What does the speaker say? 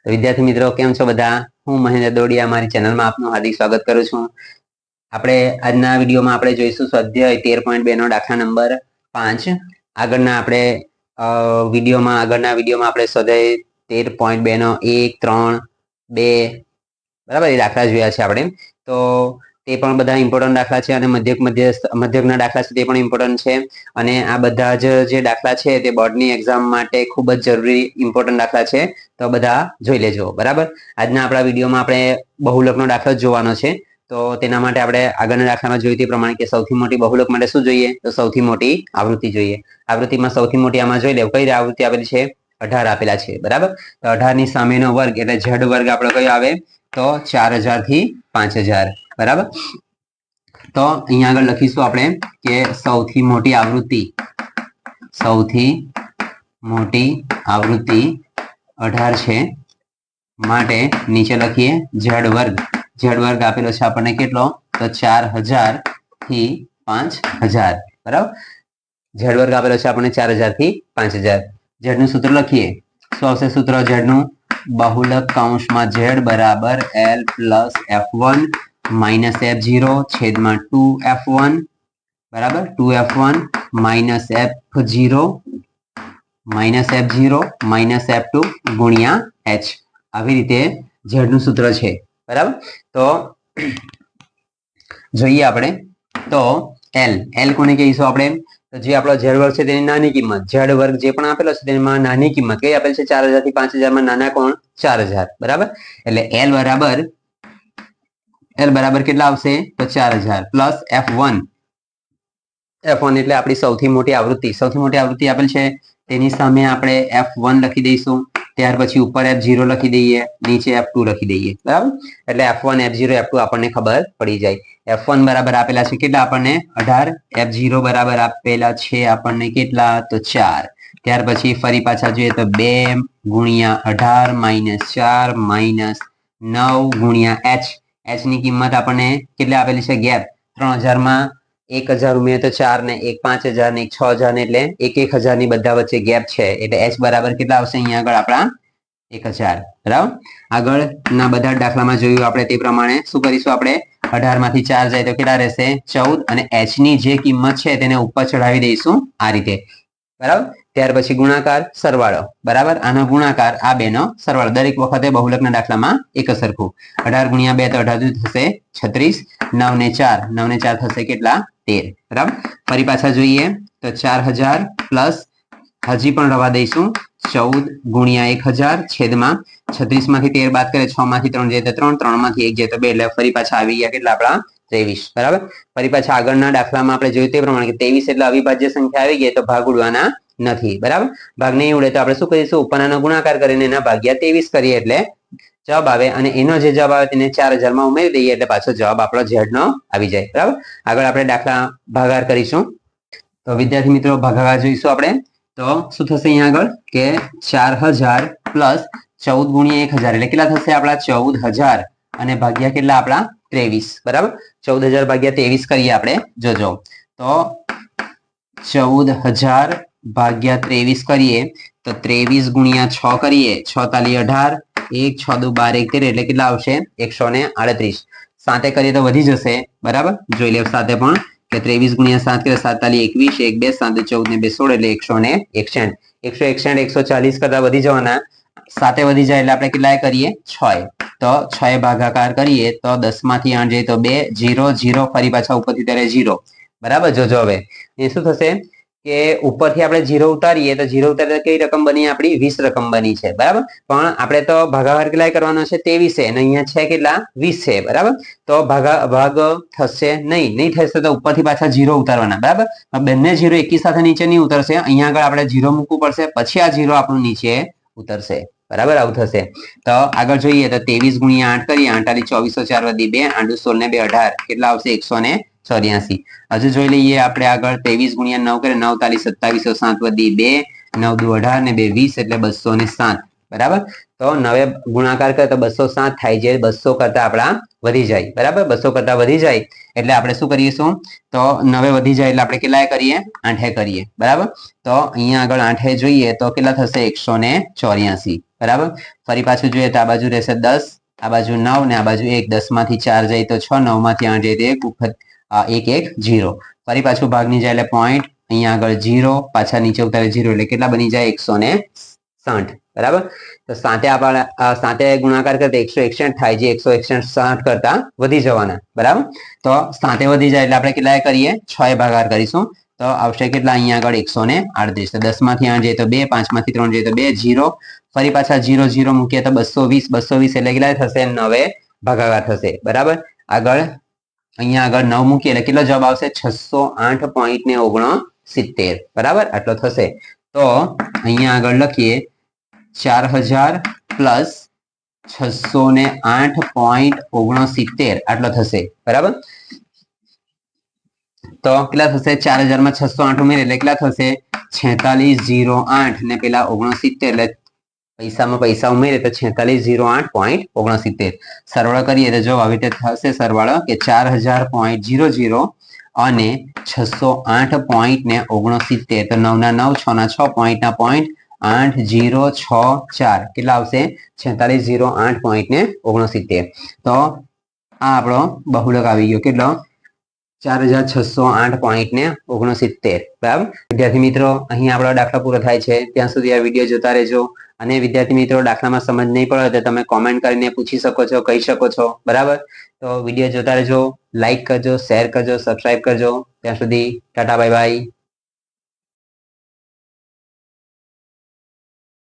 તો વિદ્યાર્થી મિત્રો કેમ છો બધા? હું મહેન્દ્ર દોડિયા મારી ચેનલમાં આપનું હાર્દિક સ્વાગત કરું છું. આપણે આજના વિડીયોમાં આપણે જોઈશું સ્વાધ્યાય 13.2 નો દાખલા નંબર 5. આગળના વિડીયોમાં આપણે સ્વાધ્યાય 13.2 નો 1, 3, 2 બરાબર એ દાખલા જોયા છે આપણે. તો તે પણ બધા ઇમ્પોર્ટન્ટ દાખલા છે અને મધ્યકના દાખલા છે તે પણ ઇમ્પોર્ટન્ટ છે. અને આ બધા જે દાખલા છે તે બોર્ડની એક્ઝામ માટે ખૂબ જ જરૂરી ઇમ્પોર્ટન્ટ દાખલા છે. તો બધા જોઈ લેજો. બરાબર, આજના આપણા વિડીયોમાં આપણે બહુલકનો દાખલો જોવાનો છે. તો તેના માટે આપણે આગળના દાખલામાં જોયું તે પ્રમાણે કે સૌથી મોટી બહુલક માટે શું જોઈએ? તો સૌથી મોટી આવૃત્તિ જોઈએ. આવૃત્તિમાં સૌથી મોટી આમાં જોઈ લેવું કઈ આવૃત્તિ આપેલી છે? 18 આપેલા છે. બરાબર, તો 18 ની સામેનો વર્ગ એટલે ઝેડ વર્ગ આપણો કયો આવે? તો 4000 થી 5000. બરાબર, તો અહીંયા આગળ લખીશું આપણે કે સૌથી મોટી આવૃત્તિ 18 છે માટે નીચે લખીએ ઝેડ વર્ગ આપેલો છે આપણને કેટલો? તો 4000 થી 5000. બરાબર, ઝેડ વર્ગ આપેલો છે આપણને 4000 થી 5000. ઝેડ નું સૂત્ર લખીએ. શું આવશે સૂત્ર ઝેડ નું? બહુલક કૌંસમાં ઝેડ બરાબર L plus F1 minus F0 છેદમાં 2F1 બરાબર 2F1 minus F0 minus F2 ગુણ્યા H. આવી રીતે ઝેડ નું સૂત્ર છે. બરાબર, તો જોઈએ આપણે. તો L કોને કહીશું આપણે? તો જે આપણો ઝેડ વર્ગ છે તેની નાની કિંમત, ઝેડ વર્ગ જે પણ આપેલો છે તેમાં નાની કિંમત કઈ આપેલ છે? 4000 થી 5000 માં નાના કોણ? 4000. બરાબર, એટલે L બરાબર કેટલા આવશે? તો 4000 પ્લસ F1 એટલે આપણી સૌથી મોટી આવૃત્તિ આપેલ છે. તેની સામે આપણે F1 લખી દઈશું. ત્યાર પછી ઉપર F0 લખી દઈએ, નીચે F2 લખી દઈએ. બરાબર, એટલે F1 F0 F2 આપણને ખબર પડી જાય. F1 બરાબર આપેલા છે કેટલા આપણને? 18. F0 બરાબર આપેલા છે આપણને કેટલા? તો 4. ત્યાર પછી ફરી પાછા જોઈએ તો 2 ગુણ્યા 18 માઇનસ 4 માઇનસ 9 ગુણ્યા H ની કિંમત આપણને કેટલી આપેલી છે? ગેપ 3000 માં 1000 ઉમેરીએ તો 4 ને 1 5000 ને 1 6000 ને એટલે 1000 ની બધા વચ્ચે ગેપ છે એટલે H બરાબર કેટલા આવશે અહીંયા આગળ આપણા? 1000. બરાબર, આગળના બધા દાખલામાં જોયું આપણે તે પ્રમાણે શું કરીશું આપણે? 18 માંથી 4 જાય તો કેટલા રહેશે? 14. અને H ની જે કિંમત છે તેને ઉપર ચડાવી દઈશું આ રીતે. બરાબર, ત્યાર પછી ગુણાકાર સરવાળો. બરાબર, આનો ગુણાકાર આ બેનો સરવાળો. દરેક વખતે બહુલકના દાખલામાં એક સરખું. 18 ગુણ્યા 2 તો 18 થશે 36. 9 ને 4 થશે કેટલા? 13. બરાબર, ફરી પાછા જોઈએ તો 4000 પ્લસ હજી પણ રવા દઈશું 14 ગુણ્યા 1000 છેદમાં 36 માંથી 13 બાદ કરે 6 માંથી 3 જાય તો 3, 3 માંથી 1 જાય તો 2 એટલે ફરી પાછા આવી ગયા કેટલા આપણા? 23. બરાબર, ફરી પાછા આગળના દાખલામાં આપણે જોયું તે પ્રમાણે કે 23 એટલે અવિભાજ્ય સંખ્યા આવી ગઈ તો ભાગ ઉડવાના નથી. બરાબર, ભાગ નહીં ઉડે તો આપણે શું કરીશું? ઉપરનો ગુણાકાર કરીને એના ભાગ્યા 23 કરીએ એટલે જવાબ આવે અને એનો જે જવાબ આવે તેને 4000 માં ઉમેરી દઈએ એટલે પાછો જવાબ આપણો ઝેડ નો આવી જાય. બરાબર, આગળ આપણે દાખલા ભાગાકાર કરીશું. તો વિદ્યાર્થી મિત્રો ભાગાકાર જોઈશું આપણે. તો શું થશે અહીંયા આગળ કે 4000 પ્લસ 14 ગુણ્યા 1000 એટલે કેટલા થશે આપણા? 14000 અને ભાગ્યા કેટલા આપણા? 23. બરાબર, 14000 ભાગ્યા 23 કરીએ આપણે. જોજો તો 14000 ભાગ્યા 23 કરીએ તો 23 ગુણ્યા 6 કરીએ 6 તાલી 18 1 6 દુ 12 1 13 એટલે કેટલા આવશે? 138. સાતે કરીએ તો વધી જશે. બરાબર, જોઈ લે સાતે પણ કે 23 ગુણ્યા 7 કરે 7 તાલી 21 1 2 7 14 ને 2 16 એટલે 161. 161 140 કરતા વધી જવાના. સાતે વધી જાય એટલે આપણે કેટલા કરીએ? 6. તો 6 ભાગાકાર કરીએ તો 10 માંથી 8 જાય તો 2 0 0 ફરી પાછા ઉપરથી ત્યારે 0. બરાબર, જોજો હવે એ શું થશે કે ઉપરથી આપણે 0 ઉતારીએ તો 0 ઉતારીએ કઈ રકમ બની આપણી? 20 રકમ બની છે. બરાબર, પણ આપણે તો ભાગાકાર કેટલા કરવાનો છે? 23 અને અહીંયા છે કેટલા? 20 છે. બરાબર, તો ભાગ થશે નહીં થશે તો ઉપરથી પાછા 0 ઉતારવાના. બરાબર, બંને 0 એકી સાથે નીચે નહીં ઉતરશે. અહીંયા આગળ આપણે 0 મૂકવું પડશે પછી આ 0 આપણું નીચે ઉતરશે. બરાબર, આવું થશે. તો આગળ જોઈએ તો 23 ગુણ્યા 8 કરીએ 8 તાલી 24 4 વધી 2 8 16 ને 2 18 કેટલા આવશે? 184. હજુ જોઈ લઈએ આપણે આગળ 23 ગુણ્યા 9 કરીએ 9 તાલી 27 7 વધી 2 9 દુ 18 ને 2 20 એટલે 207. બરાબર. તો 9 ગુણાકાર કરે તો 207 થાય, જે 200 કરતા આપણા વધી જાય. બરાબર, 200 કરતા વધી જાય એટલે આપણે શું કરીશું, તો 9 વધી જાય એટલે આપણે કેટલાય કરીએ, 8 કરીએ. બરાબર, તો અહીંયા આગળ 8 જોઈએ તો કેટલા થશે, 184. બરાબર, ફરી પાછું જોઈએ તો આ બાજુ રહેશે 10, આ બાજુ 9 ને આ બાજુ 1. 10 માંથી 4 જાય તો 6, 9 માંથી 8 જાય તો 1 1 0. ફરી પાછું ભાગની જાય એટલે પોઈન્ટ, અહીંયા આગળ 0, પાછા નીચે ઉતારે 0 એટલે કેટલા બની જાય, 160. બરાબર, તો સાતે ગુણાકાર કરતા 161 થાય, જે 161 કરતા વધી જવાના. બરાબર, તો સાતે વધી જાય એટલે આપણે કેટલા કરીએ, 6 ભાગાકાર કરીશું તો આવશે કેટલા, અહીંયા આગળ 138. તો 10 માંથી 8 જાય તો 2, 5 માંથી 3 જાય તો 2, 0. ફરી પાછા 0 0 મૂકીએ તો 220 એટલે કેટલા થશે, 9 ભાગાકાર થશે. બરાબર, આગળ અહીંયા આગળ 9 મૂકીએ એટલે કેટલો જવાબ આવશે, 608.69. બરાબર, આટલો થશે. તો અહીંયા આગળ લખીએ 4000 પ્લસ 608.69 આટલો થશે. બરાબર, તો કેટલા થશે, 4000 માં 608 ઉમેરીએ એટલે કેટલા થશે, 4608 ને પેલા 69 એટલે પૈસામાં પૈસા ઉમેરીએ તો 4608.69. સરવાળો કરીએ તો જો આવી રીતે થશે સરવાળો કે 4000.00 અને 608.69. તો 9 ના 9, 6 ના 6, પોઈન્ટ ના પોઈન્ટ, 8064 કેટલા આવશે, 4608.69. તો આ આપણો બહુલક આવી ગયો, કેટલો, 4608.69. બરાબર, વિદ્યાર્થી મિત્રો અહીં આપણો દાખલો પૂરો થાય છે. ત્યાં સુધી આ વિડીયો જોતા રહેજો. અને વિદ્યાર્થી મિત્રો દાખલામાં સમજ નહીં પડે તો તમે કોમેન્ટ કરીને પૂછી શકો છો, કહી શકો છો. બરાબર, તો વિડીયો જોતા રહેજો, લાઈક કરજો, શેર કરજો, સબસ્ક્રાઇબ કરજો. ત્યાં સુધી ટાટા, બાય બાય.